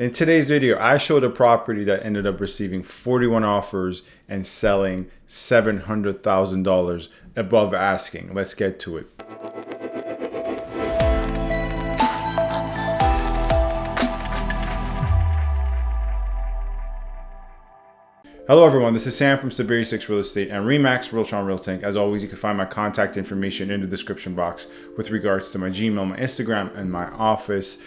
In today's video, I showed a property that ended up receiving 41 offers and selling $700,000 above asking. Let's get to it. Hello everyone, this is Sam from SaberiSixRealEstate and Remax Realtron Realty. As always, you can find my contact information in the description box with regards to my Gmail, my Instagram, and my office.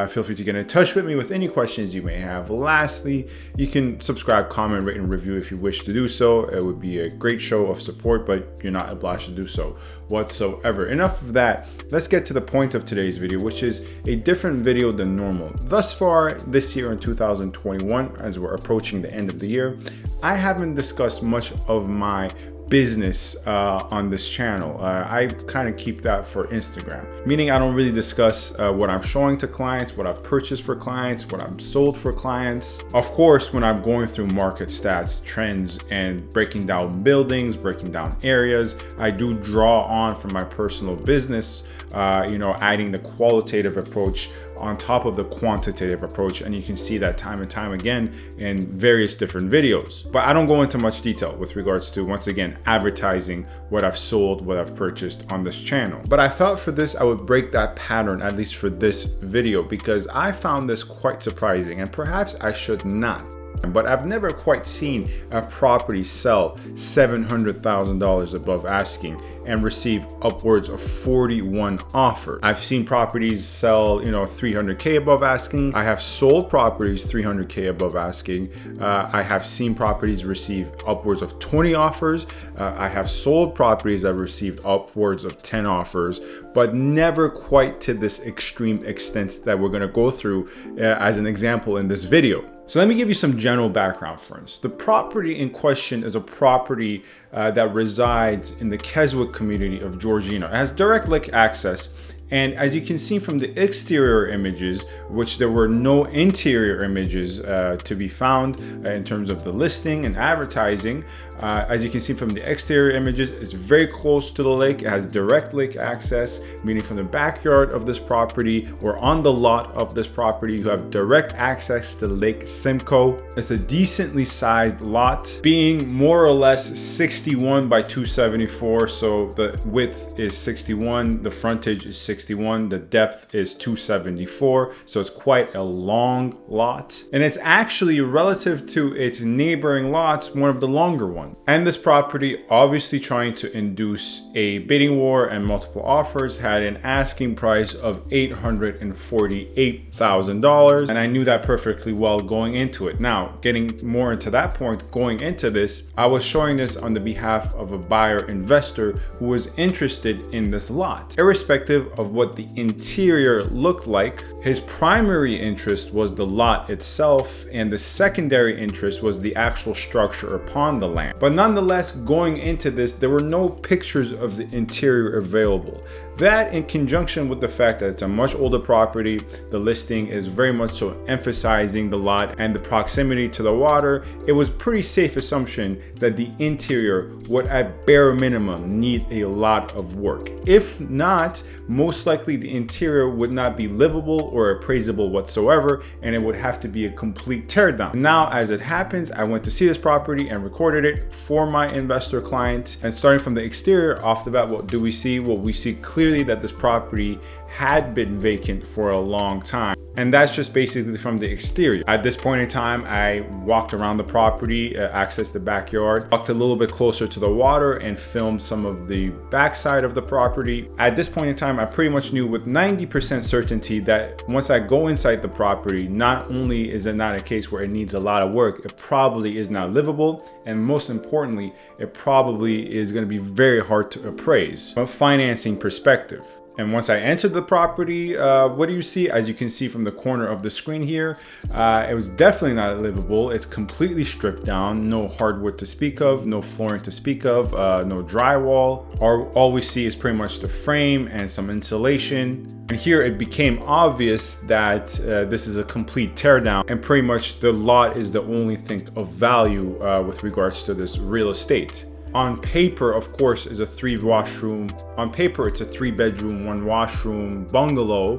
Feel free to get in touch with me with any questions you may have. Lastly, you can subscribe, comment, rate, and review if you wish to do so. It would be a great show of support, but you're not obliged to do so whatsoever. Enough of that. Let's get to the point of today's video, which is a different video than normal. Thus far this year in 2021, as we're approaching the end of the year, I haven't discussed much of my business on this channel. I kind of keep that for Instagram, meaning I don't really discuss what I'm showing to clients, what I've purchased for clients, what I've sold for clients. Of course, when I'm going through market stats, trends, and breaking down buildings, breaking down areas, I do draw on from my personal business, adding the qualitative approach on top of the quantitative approach, and you can see that time and time again in various different videos. But I don't go into much detail with regards to, once again, advertising what I've sold, what I've purchased on this channel. But I thought for this, I would break that pattern, at least for this video, because I found this quite surprising, and perhaps I should not. But I've never quite seen a property sell $700,000 above asking and receive upwards of 41 offers. I've seen properties sell, $300K above asking. I have sold properties $300K above asking. I have seen properties receive upwards of 20 offers. I have sold properties that received upwards of 10 offers, but never quite to this extreme extent that we're going to go through as an example in this video. So let me give you some general background first. The property in question is a property that resides in the Keswick community of Georgina. It has direct lake access. And as you can see from the exterior images, which there were no interior images to be found in terms of the listing and advertising, as you can see from the exterior images, it's very close to the lake. It has direct lake access, meaning from the backyard of this property or on the lot of this property, you have direct access to Lake Simcoe. It's a decently sized lot, being more or less 61 by 274. So the width is 61, the frontage is 61, the depth is 274. So it's quite a long lot. And it's actually, relative to its neighboring lots, one of the longer ones. And this property, obviously trying to induce a bidding war and multiple offers, had an asking price of $848,000. And I knew that perfectly well going into it. Now, getting more into that point, going into this, I was showing this on the behalf of a buyer investor who was interested in this lot. Irrespective of what the interior looked like, his primary interest was the lot itself, and the secondary interest was the actual structure upon the land. But nonetheless, going into this, there were no pictures of the interior available. That, in conjunction with the fact that it's a much older property, the listing is very much so emphasizing the lot and the proximity to the water, it was pretty safe assumption that the interior would at bare minimum need a lot of work. If not, most likely the interior would not be livable or appraisable whatsoever, and it would have to be a complete teardown. Now, as it happens, I went to see this property and recorded it for my investor client. And starting from the exterior, off the bat, what do we see? Well, we see clearly that this property had been vacant for a long time. And that's just basically from the exterior. At this point in time, I walked around the property, accessed the backyard, walked a little bit closer to the water, and filmed some of the backside of the property. At this point in time, I pretty much knew with 90% certainty that once I go inside the property, not only is it not a case where it needs a lot of work, it probably is not livable. And most importantly, it probably is going to be very hard to appraise from a financing perspective. And once I entered the property, what do you see? As you can see from the corner of the screen here, it was definitely not livable. It's completely stripped down, no hardwood to speak of, no flooring to speak of, no drywall. All we see is pretty much the frame and some insulation. And here it became obvious that this is a complete teardown, and pretty much the lot is the only thing of value with regards to this real estate. on paper, of course, is a 3-washroom. On paper, it's a 3-bedroom, 1-washroom bungalow,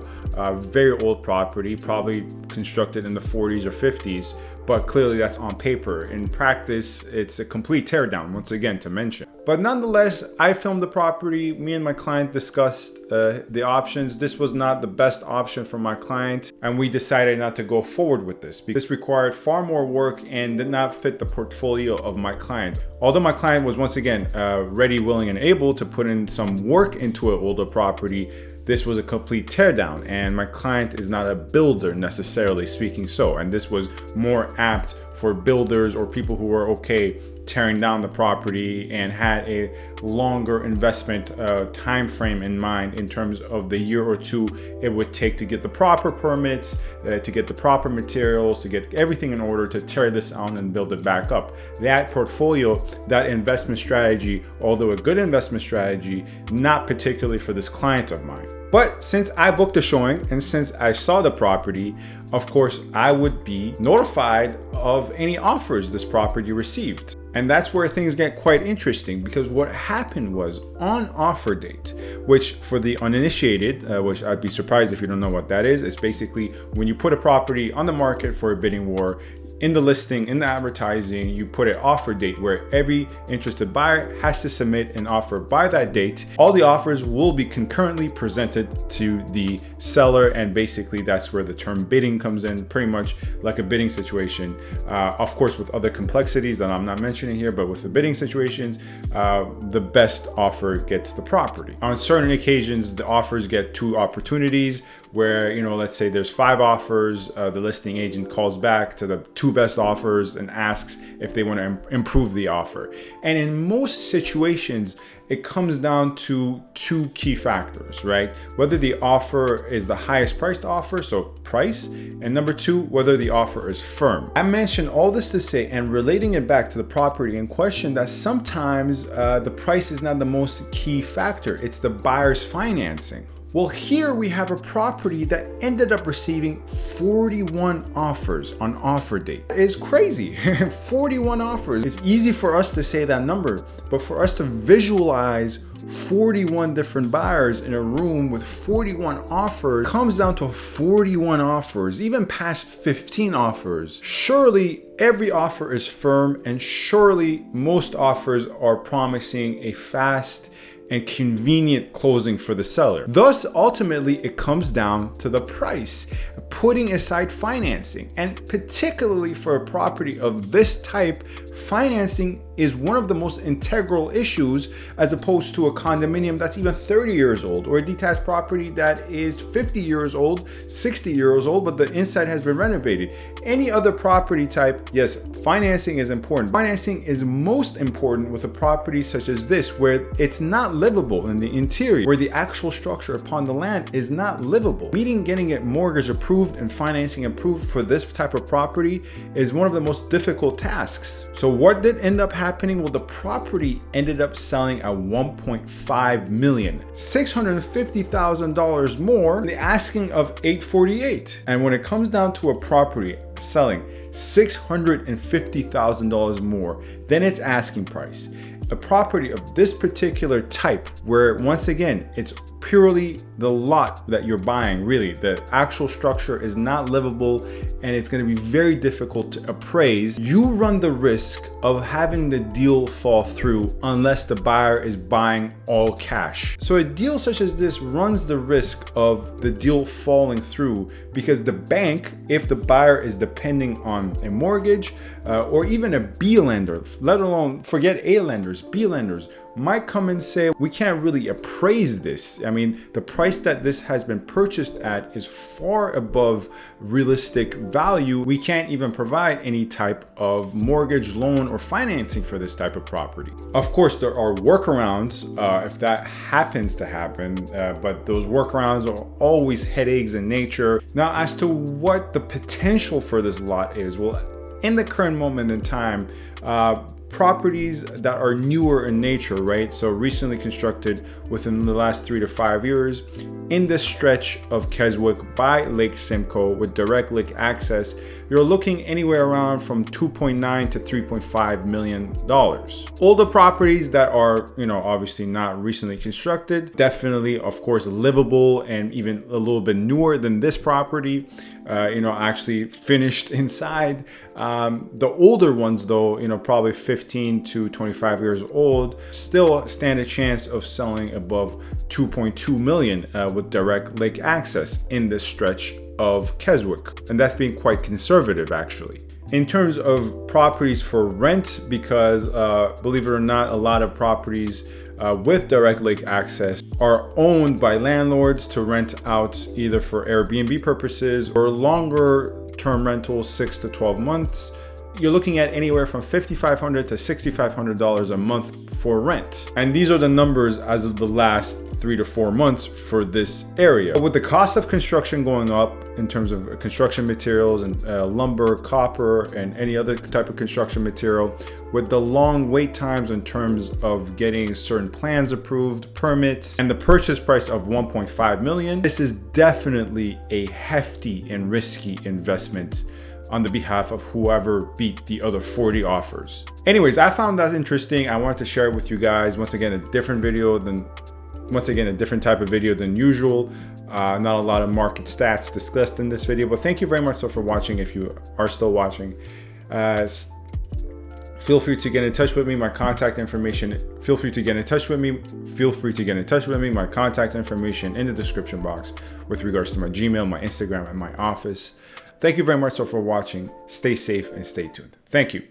very old property, probably constructed in the 40s or 50s, but clearly that's on paper. In practice, it's a complete teardown, once again, to mention. But nonetheless, I filmed the property. Me and my client discussed the options. This was not the best option for my client, and we decided not to go forward with this because this required far more work and did not fit the portfolio of my client. Although my client was, once again, ready, willing, and able to put in some work into an older property, this was a complete teardown, and my client is not a builder necessarily speaking so, and this was more apt for builders or people who were okay tearing down the property and had a longer investment time frame in mind in terms of the year or two it would take to get the proper permits, to get the proper materials, to get everything in order to tear this down and build it back up. That portfolio, that investment strategy, although a good investment strategy, not particularly for this client of mine. But since I booked a showing and since I saw the property, of course, I would be notified of any offers this property received. And that's where things get quite interesting, because what happened was on offer date, which for the uninitiated, which I'd be surprised if you don't know what that is, it's basically when you put a property on the market for a bidding war. In the listing, in the advertising, you put an offer date where every interested buyer has to submit an offer by that date. All the offers will be concurrently presented to the seller, and basically that's where the term bidding comes in, pretty much like a bidding situation. Of course, with other complexities that I'm not mentioning here, but with the bidding situations, the best offer gets the property. On certain occasions, the offers get 2 opportunities where, you know, let's say there's 5 offers, the listing agent calls back to the 2 best offers and asks if they want to improve the offer. And in most situations, it comes down to 2 key factors, right? Whether the offer is the highest priced offer, so price, and number 2, whether the offer is firm. I mentioned all this to say, and relating it back to the property in question, that sometimes the price is not the most key factor, it's the buyer's financing. Well, here we have a property that ended up receiving 41 offers on offer date. It's crazy, 41 offers. It's easy for us to say that number, but for us to visualize 41 different buyers in a room with 41 offers comes down to 41 offers, even past 15 offers. Surely every offer is firm, and surely most offers are promising a fast and convenient closing for the seller. Thus, ultimately, it comes down to the price, putting aside financing. And particularly for a property of this type, financing is one of the most integral issues, as opposed to a condominium that's even 30 years old, or a detached property that is 50 years old, 60 years old, but the inside has been renovated. Any other property type, yes, financing is important. Financing is most important with a property such as this, where it's not livable in the interior, where the actual structure upon the land is not livable. Meaning getting it mortgage approved and financing approved for this type of property is one of the most difficult tasks. So what did end up happening? Well, the property ended up selling at $1.5 million, $650,000 more than the asking of $848. And when it comes down to a property selling $650,000 more than its asking price, a property of this particular type, where once again, it's purely the lot that you're buying, really, the actual structure is not livable and it's going to be very difficult to appraise, you run the risk of having the deal fall through unless the buyer is buying all cash. So a deal such as this runs the risk of the deal falling through because the bank, if the buyer is depending on a mortgage or even a B lender, let alone forget A lenders, B lenders, might come and say, we can't really appraise this. I mean, the price that this has been purchased at is far above realistic value. We can't even provide any type of mortgage, loan, or financing for this type of property. Of course, there are workarounds if that happens to happen, but those workarounds are always headaches in nature. Now, as to what the potential for this lot is, well, in the current moment in time, properties that are newer in nature, right? So recently constructed within the last 3 to 5 years in this stretch of Keswick by Lake Simcoe with direct lake access, you're looking anywhere around from $2.9 to $3.5 million. Older properties that are, obviously not recently constructed, definitely, of course, livable and even a little bit newer than this property, actually finished inside. The older ones though, probably 15 to 25 years old, still stand a chance of selling above 2.2 million with direct lake access in this stretch of Keswick. And that's being quite conservative actually. In terms of properties for rent, because believe it or not, a lot of properties with direct lake access are owned by landlords to rent out either for Airbnb purposes or longer term rentals, 6 to 12 months. You're looking at anywhere from $5,500 to $6,500 a month for rent. And these are the numbers as of the last 3 to 4 months for this area. With the cost of construction going up in terms of construction materials and lumber, copper, and any other type of construction material, with the long wait times in terms of getting certain plans approved, permits, and the purchase price of $1.5 million, this is definitely a hefty and risky investment on the behalf of whoever beat the other 40 offers. Anyways, I found that interesting. I wanted to share it with you guys. Once again, a different type of video than usual. Not a lot of market stats discussed in this video, but thank you very much for watching. If you are still watching, feel free to get in touch with me. My contact information, my contact information in the description box with regards to my Gmail, my Instagram, and my office. Thank you very much for watching. Stay safe and stay tuned. Thank you.